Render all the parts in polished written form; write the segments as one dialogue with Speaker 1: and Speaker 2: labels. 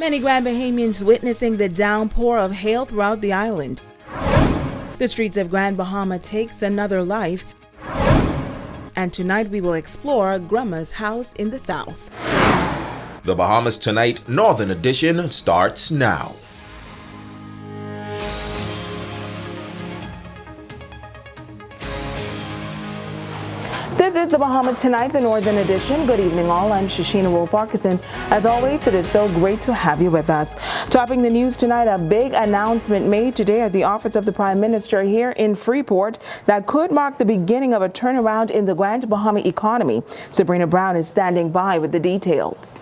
Speaker 1: Many Grand Bahamians witnessing the downpour of hail throughout the island. The streets of Grand Bahama takes another life. And tonight we will explore Grandma's house in the south.
Speaker 2: The Bahamas Tonight Northern Edition starts now.
Speaker 1: This is the Bahamas Tonight, the Northern Edition. Good evening, all. I'm Shashina Wolf-Parkinson. As always, it is so great to have you with us. Topping the news tonight, a big announcement made today at the office of the Prime Minister here in Freeport that could mark the beginning of a turnaround in the Grand Bahama economy. Sabrina Brown is standing by with the details.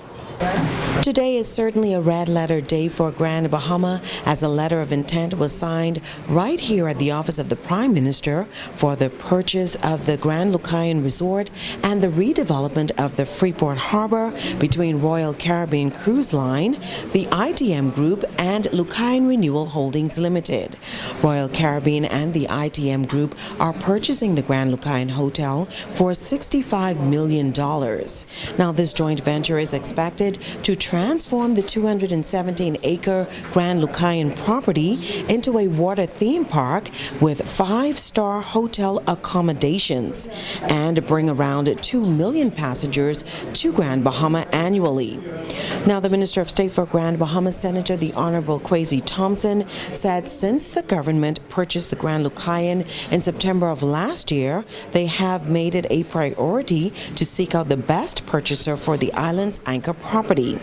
Speaker 3: Today is certainly a red letter day for Grand Bahama, as a letter of intent was signed right here at the office of the Prime Minister for the purchase of the Grand Lucayan Resort and the redevelopment of the Freeport Harbor between Royal Caribbean Cruise Line, the ITM Group, and Lucayan Renewal Holdings Limited. Royal Caribbean and the ITM Group are purchasing the Grand Lucayan Hotel for $65 million. Now, this joint venture is expected to transform the 217-acre Grand Lucayan property into a water theme park with 5-star hotel accommodations and bring around 2 million passengers to Grand Bahama annually. Now, the Minister of State for Grand Bahama, Senator the Honorable Kwesi Thompson, said since the government purchased the Grand Lucayan in September of last year, they have made it a priority to seek out the best purchaser for the island's anchor property.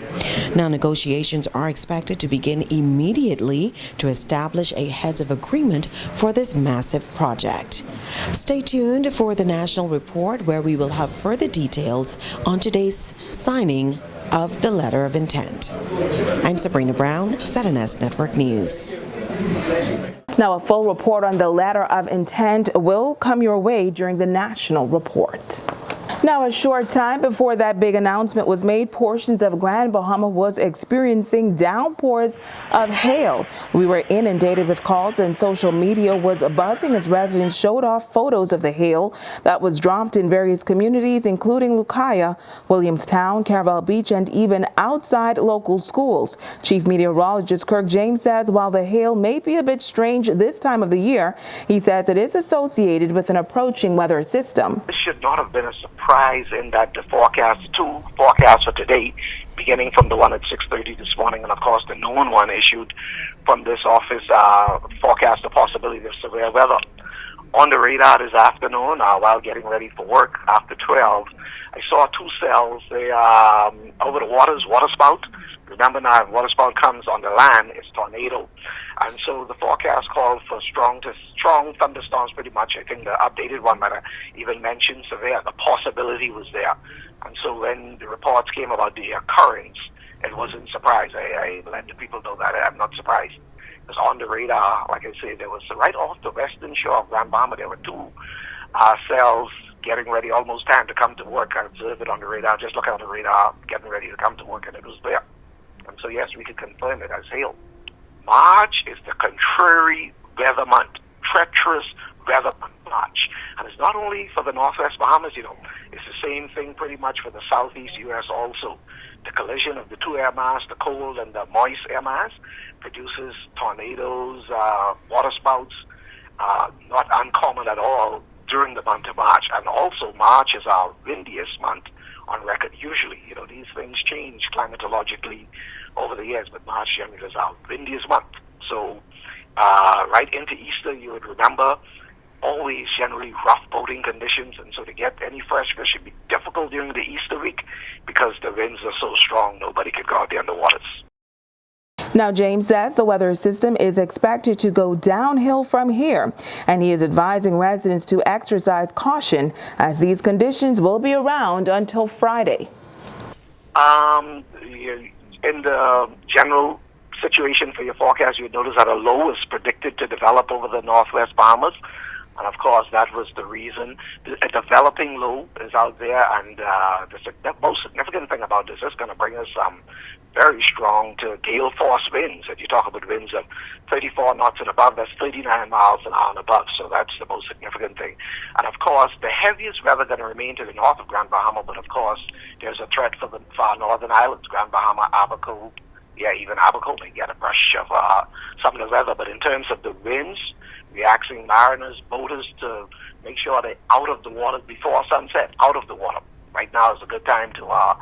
Speaker 3: Now, negotiations are expected to begin immediately to establish a heads of agreement for this massive project. Stay tuned for the National Report, where we will have further details on today's signing of the letter of intent. I'm Sabrina Brown, ZNS Network News.
Speaker 1: Now, a full report on the letter of intent will come your way during the National Report. Now, a short time before that big announcement was made, portions of Grand Bahama was experiencing downpours of hail. We were inundated with calls and social media was buzzing as residents showed off photos of the hail that was dropped in various communities, including Lucaya, Williamstown, Caravel Beach, and even outside local schools. Chief Meteorologist Kirk James says while the hail may be a bit strange this time of the year, he says it is associated with an approaching weather system.
Speaker 4: This should not have been a surprise in that the forecast for today, beginning from the one at 6:30 this morning, and of course the known one issued from this office, forecast the possibility of severe weather. On the radar this afternoon, while getting ready for work after 12, I saw 2 cells. They over the water spout. Remember now, if water spout comes on the land, it's tornado. And so the forecast called for strong thunderstorms pretty much. I think the updated one might have even mentioned severe. The possibility was there. And so when the reports came about the occurrence, it wasn't surprise. I let the people know that I'm not surprised. Because on the radar, like I say, there was right off the western shore of Grand Bahama, there were 2 cells getting ready, almost time to come to work. I observed it on the radar, just looking at the radar, getting ready to come to work, and it was there. And so yes, we could confirm it as hail. March is the contrary weather month, treacherous weather month, March. And it's not only for the Northwest Bahamas, it's the same thing pretty much for the Southeast U.S. also. The collision of the 2 air mass, the cold and the moist air mass, produces tornadoes, water spouts, not uncommon at all during the month of March. And also March is our windiest month on record. Usually, these things change climatologically over the years, but March generally is our windiest month. So right into Easter, you would remember, always generally rough boating conditions, and so to get any fresh fish would be difficult during the Easter week because the winds are so strong, nobody could go out there in the waters.
Speaker 1: Now, James says the weather system is expected to go downhill from here, and he is advising residents to exercise caution as these conditions will be around until Friday.
Speaker 4: In the general situation for your forecast, you would notice that a low is predicted to develop over the Northwest Bahamas. And of course, that was the reason. A developing low is out there, and the most significant thing about this is going to bring us some very strong to gale force winds. If you talk about winds of 34 knots and above, that's 39 miles an hour and above. So that's the most significant thing. And of course, the heaviest weather going to remain to the north of Grand Bahama, but of course, there's a threat for the far northern islands, Grand Bahama, Abaco, yeah, even Abaco may get a brush of some of the weather. But in terms of the winds, we're asking mariners, boaters to make sure they're out of the water before sunset, out of the water. Right now is a good time to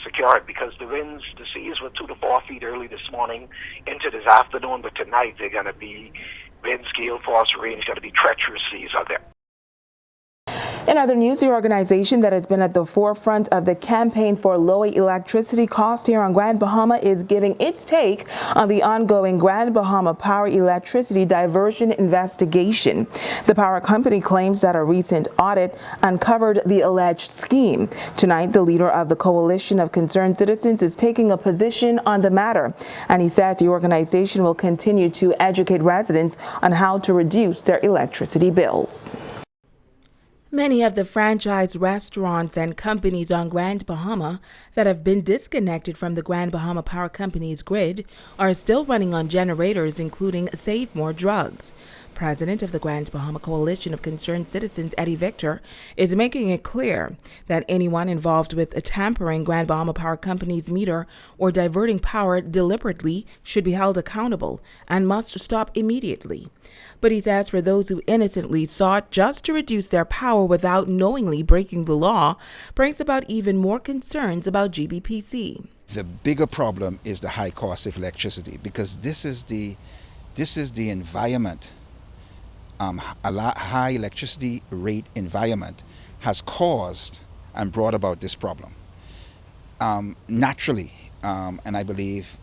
Speaker 4: secure it, because the winds, the seas were 2 to 4 feet early this morning into this afternoon, but tonight they're going to be winds, gale force, rain. It's going to be treacherous seas out there.
Speaker 1: In other news, the organization that has been at the forefront of the campaign for lower electricity cost here on Grand Bahama is giving its take on the ongoing Grand Bahama Power electricity diversion investigation. The power company claims that a recent audit uncovered the alleged scheme. Tonight, the leader of the Coalition of Concerned Citizens is taking a position on the matter, and he says the organization will continue to educate residents on how to reduce their electricity bills. Many of the franchise restaurants and companies on Grand Bahama that have been disconnected from the Grand Bahama Power Company's grid are still running on generators, including Save More Drugs. President of the Grand Bahama Coalition of Concerned Citizens, Eddie Victor, is making it clear that anyone involved with tampering Grand Bahama Power Company's meter or diverting power deliberately should be held accountable and must stop immediately. But he says for those who innocently sought just to reduce their power without knowingly breaking the law brings about even more concerns about GBPC.
Speaker 5: The bigger problem is the high cost of electricity, because this is the environment. High electricity rate environment has caused and brought about this problem. Naturally, and I believe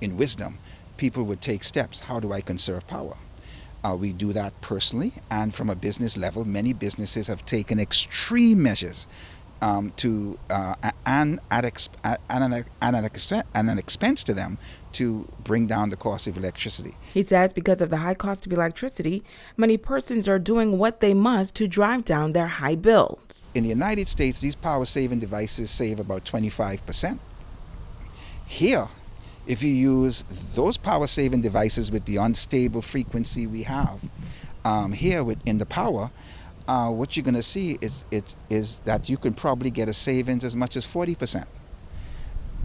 Speaker 5: in wisdom, people would take steps. How do I conserve power? We do that personally, and from a business level, many businesses have taken extreme measures and at an expense to them to bring down the cost of electricity.
Speaker 1: He says because of the high cost of electricity, many persons are doing what they must to drive down their high bills.
Speaker 5: In the United States, these power-saving devices save about 25%. Here, if you use those power-saving devices with the unstable frequency we have here in the power, what you're going to see is that you can probably get a savings as much as 40%.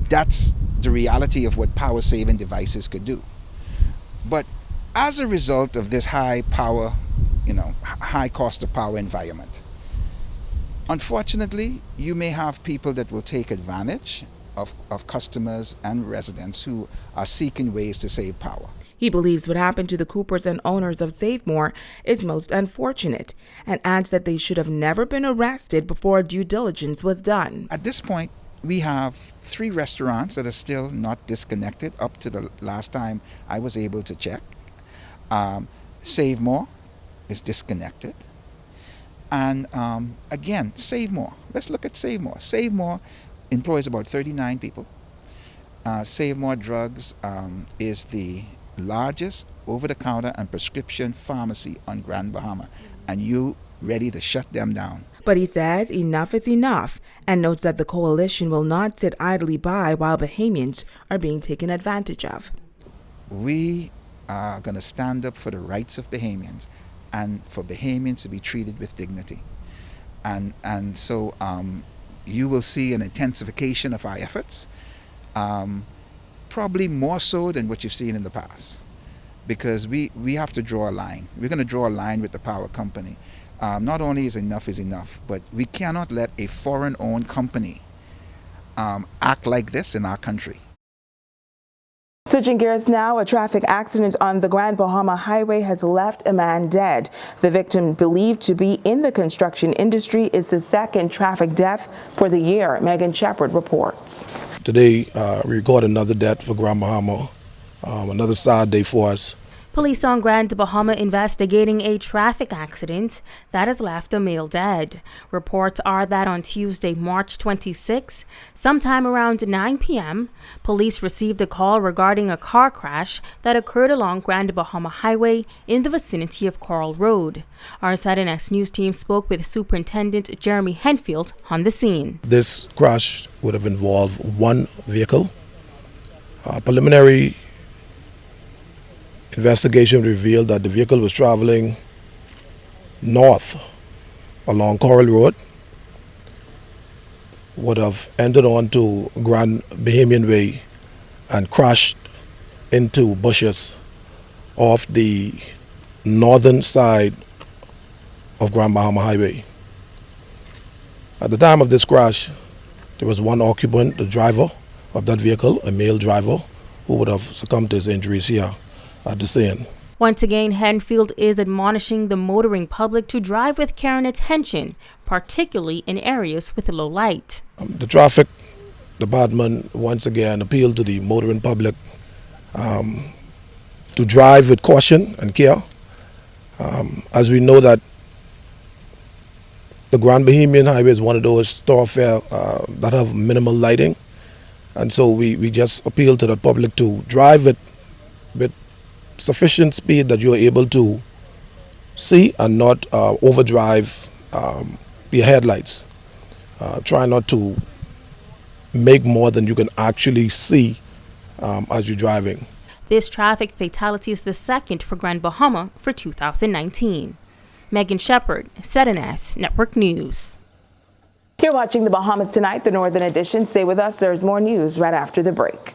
Speaker 5: That's the reality of what power-saving devices could do. But as a result of this high power, high cost of power environment, unfortunately, you may have people that will take advantage of customers and residents who are seeking ways to save power.
Speaker 1: He believes what happened to the Coopers and owners of Save More is most unfortunate and adds that they should have never been arrested before due diligence was done.
Speaker 5: At this point, we have 3 restaurants that are still not disconnected up to the last time I was able to check. Save More is disconnected. And again, Save More. Let's look at Save More. Save More employs about 39 people. Save More Drugs is the largest over-the-counter and prescription pharmacy on Grand Bahama, and you ready to shut them down.
Speaker 1: But he says enough is enough and notes that the coalition will not sit idly by while Bahamians are being taken advantage of.
Speaker 5: We are going to stand up for the rights of Bahamians and for Bahamians to be treated with dignity. And so you will see an intensification of our efforts, probably more so than what you've seen in the past, because we have to draw a line. We're going to draw a line with the power company. Not only is enough, but we cannot let a foreign-owned company act like this in our country.
Speaker 1: Switching gears now, a traffic accident on the Grand Bahama Highway has left a man dead. The victim, believed to be in the construction industry, is the second traffic death for the year. Megan Shepard reports.
Speaker 6: Today, we record another death for Grand Bahama, another sad day for us.
Speaker 7: Police on Grand Bahama investigating a traffic accident that has left a male dead. Reports are that on Tuesday, March 26, sometime around 9 p.m., police received a call regarding a car crash that occurred along Grand Bahama Highway in the vicinity of Coral Road. Our SNS News team spoke with Superintendent Jeremy Henfield on the scene.
Speaker 6: This crash would have involved one vehicle. Preliminary investigation revealed that the vehicle was traveling north along Coral Road, would have entered onto Grand Bahamian Way and crashed into bushes off the northern side of Grand Bahama Highway. At the time of this crash, there was one occupant, the driver of that vehicle, a male driver, who would have succumbed to his injuries here at the scene.
Speaker 7: Once again, Henfield is admonishing the motoring public to drive with care and attention, particularly in areas with low light.
Speaker 6: The traffic department once again appealed to the motoring public to drive with caution and care, as we know that the Grand Bahamian Highway is one of those thoroughfares that have minimal lighting, and so we just appeal to the public to drive with sufficient speed that you are able to see and not overdrive your headlights. Try not to make more than you can actually see as you're driving.
Speaker 7: This traffic fatality is the second for Grand Bahama for 2019. Megan Shepard, ZNS Network News.
Speaker 1: You're watching the Bahamas Tonight, the Northern Edition. Stay with us. There's more news right after the break.